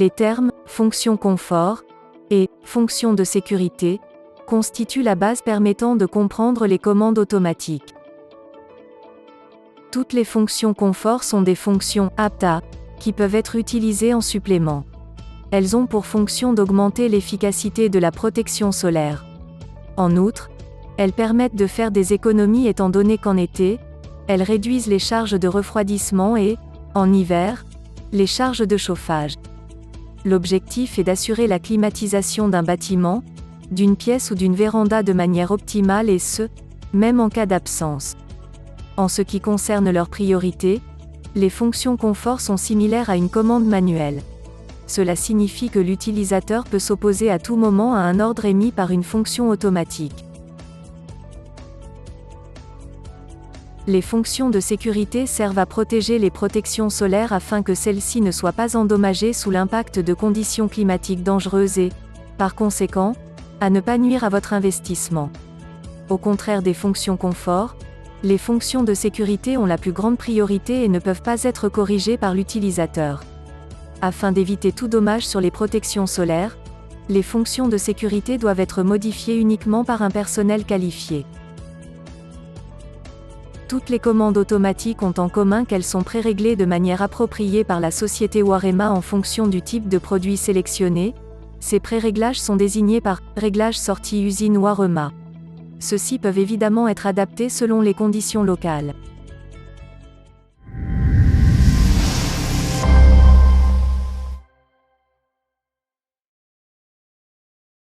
Les termes « fonction confort » et « fonction de sécurité » constituent la base permettant de comprendre les commandes automatiques. Toutes les fonctions confort sont des fonctions APTA, qui peuvent être utilisées en supplément. Elles ont pour fonction d'augmenter l'efficacité de la protection solaire. En outre, elles permettent de faire des économies étant donné qu'en été, elles réduisent les charges de refroidissement et, en hiver, les charges de chauffage. L'objectif est d'assurer la climatisation d'un bâtiment, d'une pièce ou d'une véranda de manière optimale et ce, même en cas d'absence. En ce qui concerne leur priorité, les fonctions confort sont similaires à une commande manuelle. Cela signifie que l'utilisateur peut s'opposer à tout moment à un ordre émis par une fonction automatique. Les fonctions de sécurité servent à protéger les protections solaires afin que celles-ci ne soient pas endommagées sous l'impact de conditions climatiques dangereuses et, par conséquent, à ne pas nuire à votre investissement. Au contraire des fonctions confort, les fonctions de sécurité ont la plus grande priorité et ne peuvent pas être corrigées par l'utilisateur. Afin d'éviter tout dommage sur les protections solaires, les fonctions de sécurité doivent être modifiées uniquement par un personnel qualifié. Toutes les commandes automatiques ont en commun qu'elles sont préréglées de manière appropriée par la société Warema en fonction du type de produit sélectionné. Ces préréglages sont désignés par « réglages sortie usine Warema ». Ceux-ci peuvent évidemment être adaptés selon les conditions locales.